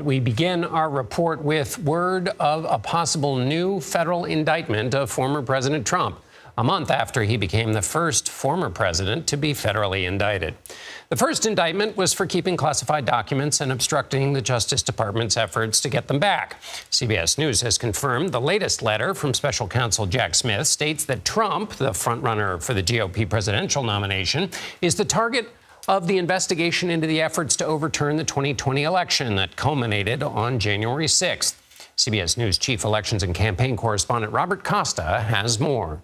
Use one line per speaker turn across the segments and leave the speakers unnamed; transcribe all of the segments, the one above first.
But we begin our report with word of a possible new federal indictment of former President Trump, a month after he became the first former president to be federally indicted. The first indictment was for keeping classified documents and obstructing the Justice Department's efforts to get them back. CBS News has confirmed the latest letter from special counsel Jack Smith states that Trump, the frontrunner for the GOP presidential nomination, is the target of the investigation into the efforts to overturn the 2020 election that culminated on January 6th. CBS News chief elections and campaign correspondent Robert Costa has more.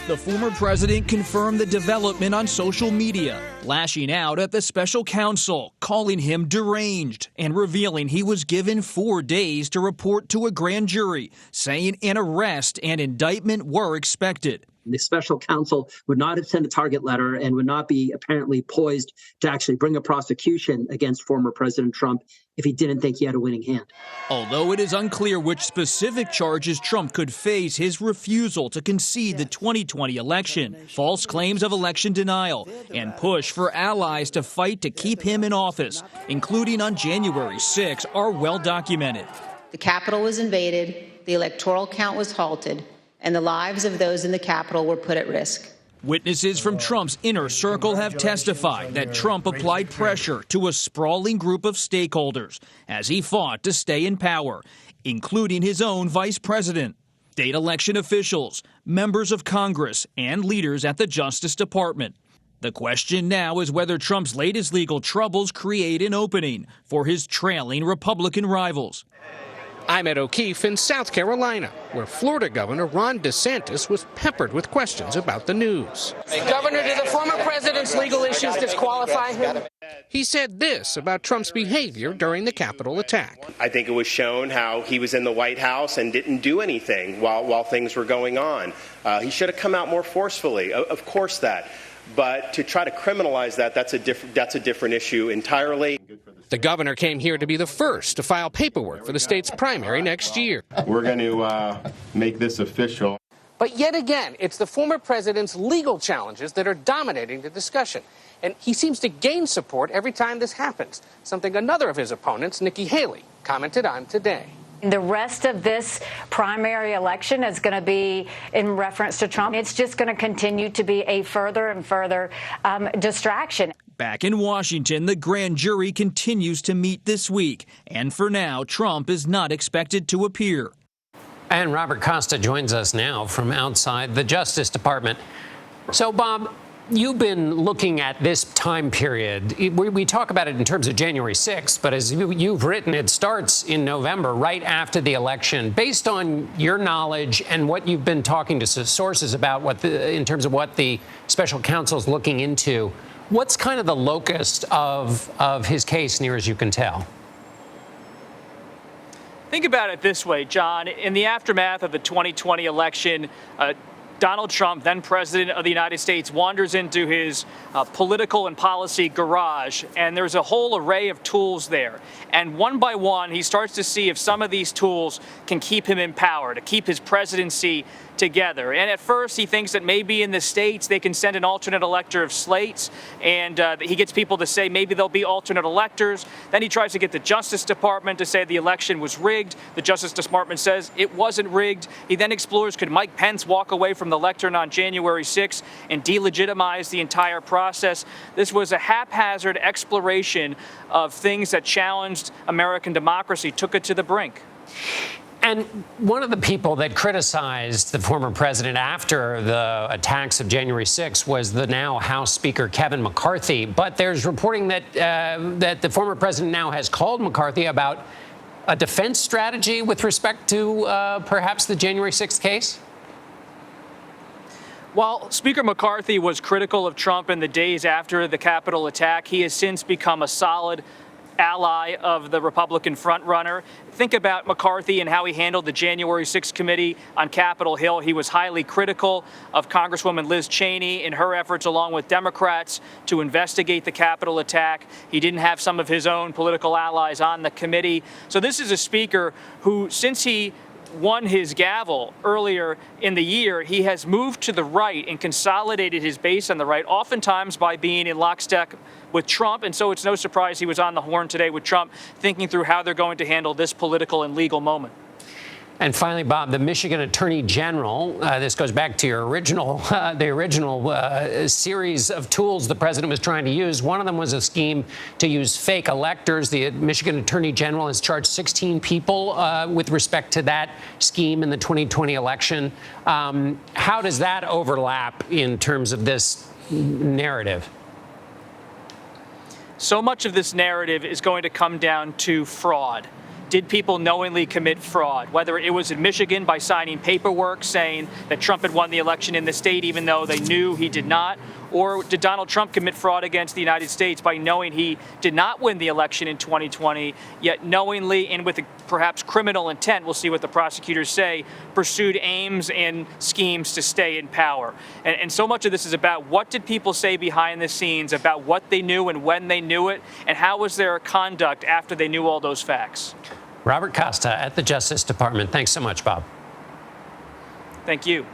The former president confirmed the development on social media, lashing out at the special counsel, calling him deranged, and revealing he was given 4 days to report to a grand jury, saying an arrest and indictment were expected.
The special counsel would not have sent a target letter and would not be apparently poised to actually bring a prosecution against former President Trump if he didn't think he had a winning hand.
Although it is unclear which specific charges Trump could face, his refusal to concede the 2020 election, false claims of election denial, and push for allies to fight to keep him in office, including on January 6, are well documented.
The Capitol was invaded, the electoral count was halted, and the lives of those in the Capitol were put at risk.
Witnesses from Trump's inner circle have testified that Trump applied pressure to a sprawling group of stakeholders as he fought to stay in power, including his own vice president, state election officials, members of Congress, and leaders at the Justice Department. The question now is whether Trump's latest legal troubles create an opening for his trailing Republican rivals.
I'm at O'Keefe in South Carolina, where Florida Governor Ron DeSantis was peppered with questions about the news.
Governor, do the former president's legal issues disqualify him?
He said this about Trump's behavior during the Capitol attack.
I think it was shown how he was in the White House and didn't do anything while things were going on. He should have come out more forcefully, of course that. But to try to criminalize that, that's a different issue entirely.
The governor came here to be the first to file paperwork for the state's primary next year.
We're going to make this official.
But yet again, it's the former president's legal challenges that are dominating the discussion. And he seems to gain support every time this happens, something another of his opponents, Nikki Haley, commented on today.
The rest of this primary election is going to be in reference to Trump. It's just going to continue to be a further and further distraction.
Back in Washington, the grand jury continues to meet this week. And for now, Trump is not expected to appear.
And Robert Costa joins us now from outside the Justice Department. So, Bob, you've been looking at this time period. We talk about it in terms of January 6th, but as you've written, it starts in November, right after the election. Based on your knowledge and what you've been talking to sources about, in terms of what the special counsel's looking into, what's kind of the locus of his case, near as you can tell?
Think about it this way, John. In the aftermath of the 2020 election, Donald Trump, then president of the United States, wanders into his political and policy garage, and there's a whole array of tools there. And one by one, he starts to see if some of these tools can keep him in power, to keep his presidency together. And at first, he thinks that maybe in the states they can send an alternate elector of slates, and he gets people to say maybe there'll be alternate electors. Then he tries to get the Justice Department to say the election was rigged. The Justice Department says it wasn't rigged. He then explores, could Mike Pence walk away from the lectern on January 6th and delegitimize the entire process? This was a haphazard exploration of things that challenged American democracy, took it to the brink.
And one of the people that criticized the former president after the attacks of January 6th was the now House Speaker Kevin McCarthy. But there's reporting that that the former president now has called McCarthy about a defense strategy with respect to perhaps the January 6th case.
While Speaker McCarthy was critical of Trump in the days after the Capitol attack, he has since become a solid ally of the Republican frontrunner. Think about McCarthy and how he handled the January 6th committee on Capitol Hill. He was highly critical of Congresswoman Liz Cheney in her efforts, along with Democrats, to investigate the Capitol attack. He didn't have some of his own political allies on the committee. So this is a speaker who, since he won his gavel earlier in the year, he has moved to the right and consolidated his base on the right, oftentimes by being in lockstep with Trump. And so it's no surprise he was on the horn today with Trump, thinking through how they're going to handle this political and legal moment.
And finally, Bob, the Michigan Attorney General, this goes back to your original, series of tools the president was trying to use. One of them was a scheme to use fake electors. The Michigan Attorney General has charged 16 people with respect to that scheme in the 2020 election. How does that overlap in terms of this narrative?
So much of this narrative is going to come down to fraud. Did people knowingly commit fraud? Whether it was in Michigan by signing paperwork saying that Trump had won the election in the state even though they knew he did not, or did Donald Trump commit fraud against the United States by knowing he did not win the election in 2020, yet knowingly and with perhaps criminal intent, we'll see what the prosecutors say, pursued aims and schemes to stay in power? And so much of this is about what did people say behind the scenes about what they knew and when they knew it, and how was their conduct after they knew all those facts?
Robert Costa at the Justice Department. Thanks so much, Bob.
Thank you.